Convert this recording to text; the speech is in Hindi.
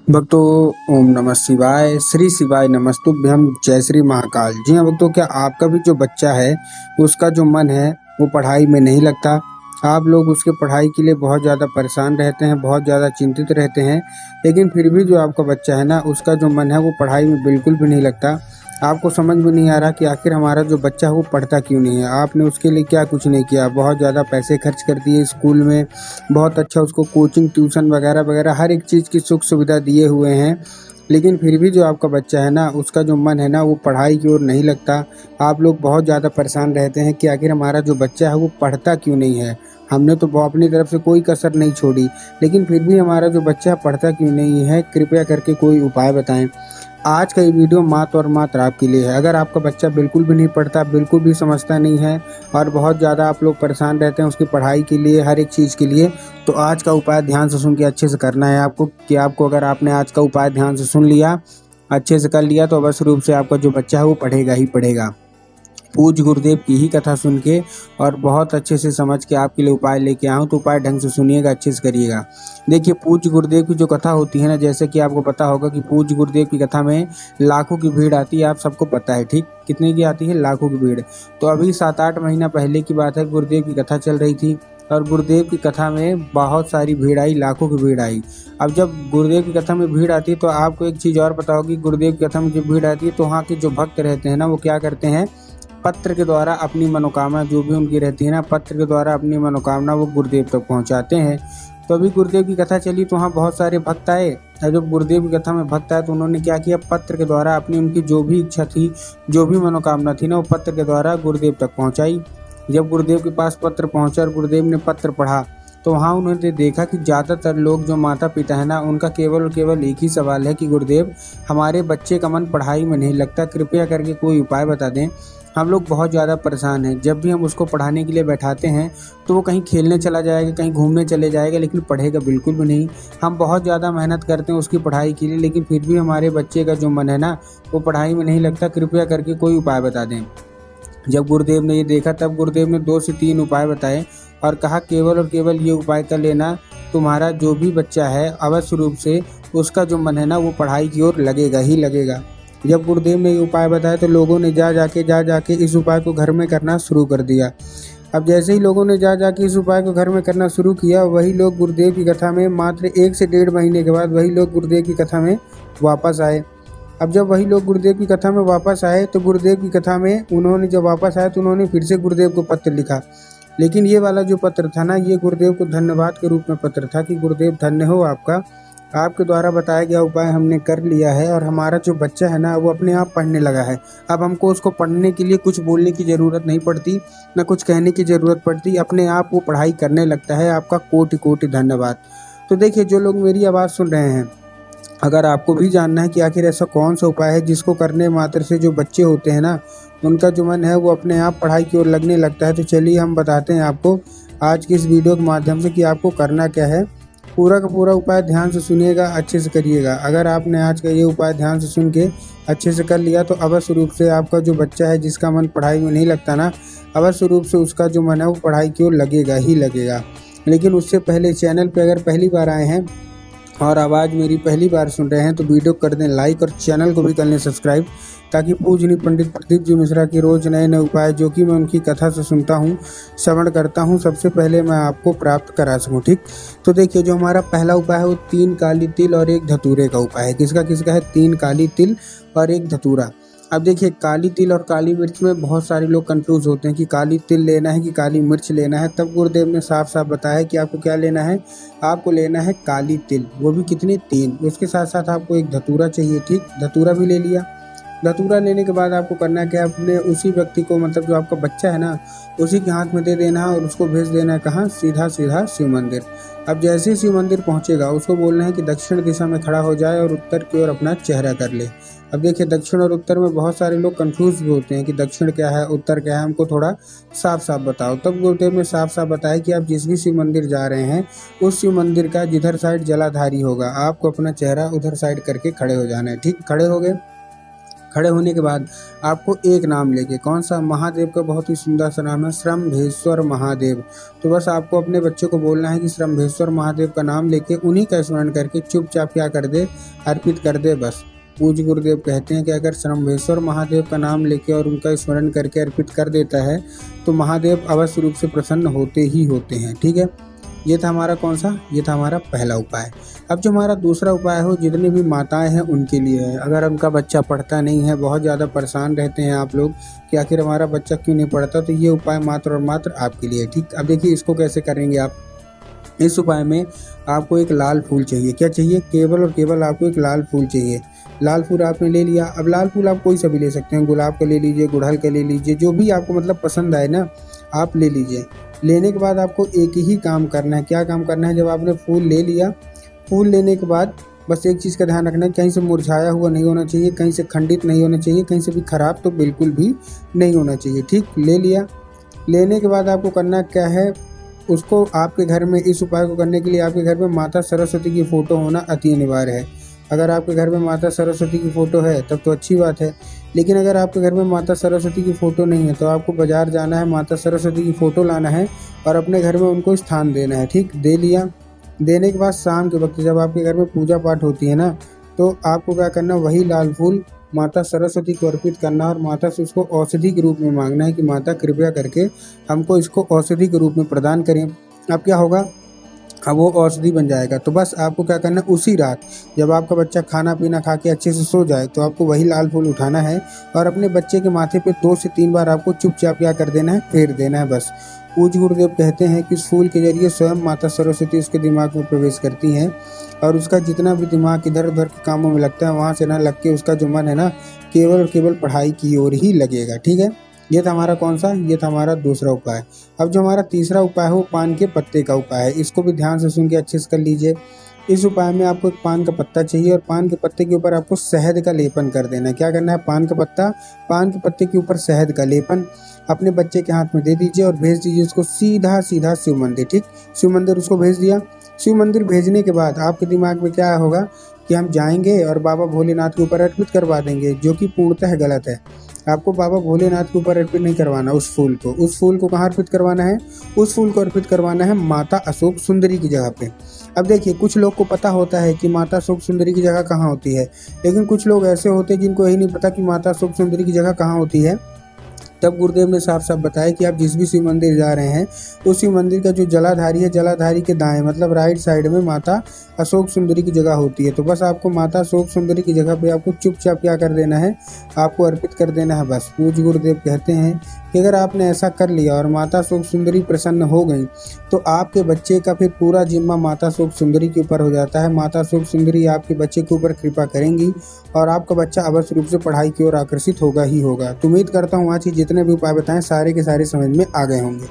भक्तों, ओम नमः शिवाय, श्री शिवाय नमस्तुभ्यं, जय श्री महाकाल। जी हाँ भक्तों, क्या आपका भी जो बच्चा है उसका जो मन है वो पढ़ाई में नहीं लगता? आप लोग उसके पढ़ाई के लिए बहुत ज़्यादा परेशान रहते हैं, बहुत ज़्यादा चिंतित रहते हैं, लेकिन फिर भी जो आपका बच्चा है ना उसका जो मन है वो पढ़ाई में बिल्कुल भी नहीं लगता। आपको समझ में नहीं आ रहा कि आखिर हमारा जो बच्चा है वो पढ़ता क्यों नहीं है। आपने उसके लिए क्या कुछ नहीं किया, बहुत ज़्यादा पैसे खर्च कर दिए स्कूल में, बहुत अच्छा उसको कोचिंग ट्यूशन वगैरह वगैरह हर एक चीज़ की सुख सुविधा दिए हुए हैं, लेकिन फिर भी जो आपका बच्चा है ना उसका जो मन है ना वो पढ़ाई की ओर नहीं लगता। आप लोग बहुत ज़्यादा परेशान रहते हैं कि आखिर हमारा जो बच्चा है वो पढ़ता क्यों नहीं है। हमने तो अपनी तरफ से कोई कसर नहीं छोड़ी, लेकिन फिर भी हमारा जो बच्चा पढ़ता क्यों नहीं है। कृपया करके कोई उपाय बताएं। आज का ये वीडियो मात्र और मात्र आपके लिए है। अगर आपका बच्चा बिल्कुल भी नहीं पढ़ता, बिल्कुल भी समझता नहीं है और बहुत ज़्यादा आप लोग परेशान रहते हैं उसकी पढ़ाई के लिए, हर एक चीज़ के लिए, तो आज का उपाय ध्यान से सुन के अच्छे से करना है आपको। कि आपको अगर आपने आज का उपाय ध्यान से सुन लिया, अच्छे से कर लिया, तो अवश्य रूप से आपका जो बच्चा है वो पढ़ेगा ही पढ़ेगा। पूज्य गुरुदेव की ही कथा सुन के और बहुत अच्छे से समझ के आपके लिए उपाय लेके आऊँ, तो उपाय ढंग से सुनिएगा, अच्छे से करिएगा। देखिए, पूज्य गुरुदेव की जो कथा होती है ना, जैसे कि आपको पता होगा कि पूज्य गुरुदेव की कथा में लाखों की भीड़ आती है। आप सबको पता है, ठीक? कितने की आती है? लाखों की भीड़। तो अभी 7-8 महीना पहले की बात है, गुरुदेव की कथा चल रही थी और गुरुदेव की कथा में बहुत सारी भीड़ आई, लाखों की भीड़ आई। अब जब गुरुदेव की कथा में भीड़ आती है तो आपको एक चीज़ और पता होगी, गुरुदेव की कथा में जब भीड़ आती है तो वहाँ के जो भक्त रहते हैं ना वो क्या करते हैं, पत्र के द्वारा अपनी मनोकामना जो भी उनकी रहती है ना, पत्र के द्वारा अपनी मनोकामना वो गुरुदेव तक पहुंचाते हैं। तो अभी गुरुदेव की कथा चली तो वहाँ बहुत सारे भक्त आए, और जब गुरुदेव की कथा में भक्त आए तो उन्होंने क्या किया, पत्र के द्वारा अपनी उनकी जो भी इच्छा थी, जो भी मनोकामना थी ना, वो पत्र के द्वारा गुरुदेव तक पहुँचाई। जब गुरुदेव के पास पत्र पहुँचा और गुरुदेव ने पत्र पढ़ा तो वहाँ उन्होंने देखा कि ज़्यादातर लोग जो माता पिता है ना, उनका केवल और केवल एक ही सवाल है कि गुरुदेव, हमारे बच्चे का मन पढ़ाई में नहीं लगता, कृपया करके कोई उपाय बता दें। हम लोग बहुत ज़्यादा परेशान हैं। जब भी हम उसको पढ़ाने के लिए बैठाते हैं तो वो कहीं खेलने चला जाएगा, कहीं घूमने चले जाएगा, लेकिन पढ़ेगा बिल्कुल भी नहीं। हम बहुत ज़्यादा मेहनत करते हैं उसकी पढ़ाई के लिए, लेकिन फिर भी हमारे बच्चे का जो मन है ना वो पढ़ाई में नहीं लगता। कृपया करके कोई उपाय बता दें। जब गुरुदेव ने ये देखा तब गुरुदेव ने 2 से 3 उपाय बताए और कहा, केवल और केवल ये उपाय कर लेना, तुम्हारा जो भी बच्चा है अवश्य रूप से उसका जो मन है ना वो पढ़ाई की ओर लगेगा ही लगेगा। जब गुरुदेव ने ये उपाय बताया तो लोगों ने जा जाके इस उपाय को घर में करना शुरू कर दिया। अब जैसे ही लोगों ने जा जाके इस उपाय को घर में करना शुरू किया, वही लोग गुरुदेव की कथा में मात्र 1 से 1.5 महीने के बाद वही लोग गुरुदेव की कथा में वापस आए। अब जब वही लोग गुरुदेव की कथा में वापस आए तो गुरुदेव की कथा में उन्होंने जब वापस आए तो उन्होंने फिर से गुरुदेव को पत्र लिखा, लेकिन ये वाला जो पत्र था ना, ये गुरुदेव को धन्यवाद के रूप में पत्र था कि गुरुदेव धन्य हो आपका, आपके द्वारा बताया गया उपाय हमने कर लिया है और हमारा जो बच्चा है ना वो अपने आप पढ़ने लगा है। अब हमको उसको पढ़ने के लिए कुछ बोलने की ज़रूरत नहीं पड़ती, न कुछ कहने की ज़रूरत पड़ती, अपने आप वो पढ़ाई करने लगता है। आपका कोटि कोटि धन्यवाद। तो देखिए, जो लोग मेरी आवाज़ सुन रहे हैं, अगर आपको भी जानना है कि आखिर ऐसा कौन सा उपाय है जिसको करने मात्र से जो बच्चे होते हैं ना उनका जो मन है वो अपने आप पढ़ाई की ओर लगने लगता है, तो चलिए हम बताते हैं आपको आज की इस वीडियो के माध्यम से कि आपको करना क्या है। पूरा का पूरा उपाय ध्यान से सुनिएगा, अच्छे से करिएगा। अगर आपने आज का ये उपाय ध्यान से सुन के अच्छे से कर लिया तो अवश्य रूप से आपका जो बच्चा है जिसका मन पढ़ाई में नहीं लगता ना, अवश्य रूप से उसका जो मन है वो पढ़ाई की ओर लगेगा ही लगेगा। लेकिन उससे पहले चैनल पर अगर पहली बार आए हैं और आवाज़ मेरी पहली बार सुन रहे हैं तो वीडियो कर दें लाइक और चैनल को भी कर लें सब्सक्राइब, ताकि पूजनीय पंडित प्रदीप जी मिश्रा की रोज़ नए नए उपाय जो कि मैं उनकी कथा से सुनता हूँ, श्रवण करता हूँ, सबसे पहले मैं आपको प्राप्त करा सकूँ। ठीक, तो देखिए, जो हमारा पहला उपाय है वो 3 काली तिल और 1 धतूरे का उपाय है। किसका किसका है? 3 काली तिल और 1 धतूरा। अब देखिए, काली तिल और काली मिर्च में बहुत सारे लोग कंफ्यूज होते हैं कि काली तिल लेना है कि काली मिर्च लेना है। तब गुरुदेव ने साफ साफ बताया कि आपको क्या लेना है, आपको लेना है काली तिल, वो भी कितने? 3। उसके साथ साथ आपको 1 धतूरा चाहिए। ठीक, धतूरा भी ले लिया। धतूरा लेने के बाद आपको करना क्या है, अपने उसी व्यक्ति को, मतलब जो आपका बच्चा है ना, उसी के हाथ में दे देना है और उसको भेज देना है कहाँ? सीधा सीधा शिव मंदिर। अब जैसे ही शिव मंदिर पहुँचेगा उसको बोलना है कि दक्षिण दिशा में खड़ा हो जाए और उत्तर की ओर अपना चेहरा कर ले। अब देखिए, दक्षिण और उत्तर में बहुत सारे लोग कंफ्यूज भी होते हैं कि दक्षिण क्या है, उत्तर क्या है, हमको थोड़ा साफ साफ बताओ। तब गुरुदेव ने साफ साफ बताया कि आप जिस भी शिव मंदिर जा रहे हैं उस शिव मंदिर का जिधर साइड जलाधारी होगा आपको अपना चेहरा उधर साइड करके खड़े हो जाना है। ठीक, खड़े हो गए। खड़े होने के बाद आपको एक नाम लेके, कौन सा, महादेव का बहुत ही सुंदर सा नाम है, श्रम्भेश्वर महादेव। तो बस आपको अपने बच्चे को बोलना है कि श्रम्भेश्वर महादेव का नाम लेके उन्हीं का स्मरण करके चुपचाप क्या कर दे, अर्पित कर दे बस। पूज्य गुरुदेव कहते हैं कि अगर श्रम्भेश्वर महादेव का नाम लेके और उनका स्मरण करके अर्पित कर देता है तो महादेव अवश्य रूप से प्रसन्न होते ही होते हैं। ठीक है, ये था हमारा कौन सा, ये था हमारा पहला उपाय। अब जो हमारा दूसरा उपाय हो, जितनी भी माताएं हैं उनके लिए है। अगर उनका बच्चा पढ़ता नहीं है, बहुत ज़्यादा परेशान रहते हैं आप लोग कि आखिर हमारा बच्चा क्यों नहीं पढ़ता, तो ये उपाय मात्र और मात्र आपके लिए। ठीक, अब देखिए इसको कैसे करेंगे आप। इस उपाय में आपको एक लाल फूल चाहिए। क्या चाहिए, केवल और केवल आपको एक लाल फूल चाहिए। लाल फूल आपने ले लिया। अब लाल फूल आप कोई सा भी ले सकते हैं, गुलाब का ले लीजिए, गुड़हल का ले लीजिए, जो भी आपको मतलब पसंद आए ना आप ले लीजिए। लेने के बाद आपको एक ही काम करना है। क्या काम करना है, जब आपने फूल ले लिया, फूल लेने के बाद बस एक चीज़ का ध्यान रखना है, कहीं से मुरझाया हुआ नहीं होना चाहिए, कहीं से खंडित नहीं होना चाहिए, कहीं से भी खराब तो बिल्कुल भी नहीं होना चाहिए। ठीक, ले लिया। लेने के बाद आपको करना क्या है, उसको आपके घर में, इस उपाय को करने के लिए आपके घर में माता सरस्वती की फ़ोटो होना अति अनिवार्य है। अगर आपके घर में माता सरस्वती की फ़ोटो है तब तो अच्छी बात है, लेकिन अगर आपके घर में माता सरस्वती की फ़ोटो नहीं है तो आपको बाज़ार जाना है, माता सरस्वती की फ़ोटो लाना है और अपने घर में उनको स्थान देना है। ठीक, दे लिया। देने के बाद शाम के वक्त जब आपके घर में पूजा पाठ होती है ना, तो आपको क्या करना, वही लाल फूल माता सरस्वती को अर्पित करना और माता से उसको औषधि के रूप में मांगना है कि माता कृपया करके हमको इसको औषधि के रूप में प्रदान करें। अब क्या होगा, अब वो औषधि बन जाएगा। तो बस आपको क्या करना है, उसी रात जब आपका बच्चा खाना पीना खा के अच्छे से सो जाए तो आपको वही लाल फूल उठाना है और अपने बच्चे के माथे पे 2 से 3 बार आपको चुपचाप क्या कर देना है, फेर देना है बस। पूज्य गुरुदेव कहते हैं कि इस फूल के जरिए स्वयं माता सरस्वती उसके दिमाग में प्रवेश करती हैं और उसका जितना भी दिमाग इधर उधर के कामों में लगता है वहाँ से ना लग के उसका जो मन है ना केवल और केवल पढ़ाई की ओर ही लगेगा। ठीक है, ये था हमारा कौन सा, ये था हमारा दूसरा उपाय। अब जो हमारा तीसरा उपाय है वो पान के पत्ते का उपाय है। इसको भी ध्यान से सुन के अच्छे से कर लीजिए। इस उपाय में आपको एक पान का पत्ता चाहिए और पान के पत्ते के ऊपर आपको शहद का लेपन कर देना है। क्या करना है, पान का पत्ता, पान के पत्ते के ऊपर शहद का लेपन अपने बच्चे के हाथ में दे दीजिए और भेज दीजिए उसको सीधा सीधा शिव मंदिर। ठीक, शिव मंदिर उसको भेज दिया। शिव मंदिर भेजने के बाद आपके दिमाग में क्या होगा कि हम जाएंगे और बाबा भोलेनाथ के ऊपर अर्पित करवा देंगे, जो कि पूर्णतः गलत है। आपको बाबा भोलेनाथ के ऊपर अर्पित नहीं करवाना उस फूल को। उस फूल को कहाँ अर्पित करवाना है, उस फूल को अर्पित करवाना है माता अशोक सुंदरी की जगह पे। अब देखिए कुछ लोग को पता होता है कि माता अशोक सुंदरी की जगह कहाँ होती है, लेकिन कुछ लोग ऐसे होते हैं जिनको यही नहीं पता कि माता अशोक सुंदरी की जगह कहाँ होती है। तब गुरुदेव ने साफ साफ बताया कि आप जिस भी शिव मंदिर जा रहे हैं उस शिव मंदिर का जो जलाधारी है, जलाधारी के दाएं मतलब राइट साइड में माता अशोक सुंदरी की जगह होती है। तो बस आपको माता अशोक सुंदरी की जगह पे आपको चुपचाप क्या कर देना है, आपको अर्पित कर देना है बस। पूज्य गुरुदेव कहते हैं कि अगर आपने ऐसा कर लिया और माता अशोक सुंदरी प्रसन्न हो गई तो आपके बच्चे का फिर पूरा जिम्मा माता अशोक सुंदरी के ऊपर हो जाता है। माता अशोक सुंदरी आपके बच्चे के ऊपर कृपा करेंगी और आपका बच्चा अवश्य रूप से पढ़ाई की ओर आकर्षित होगा ही होगा। तो उम्मीद करता हूँ आज के जितने भी उपाय बताएं सारे के सारे समझ में आ गए होंगे।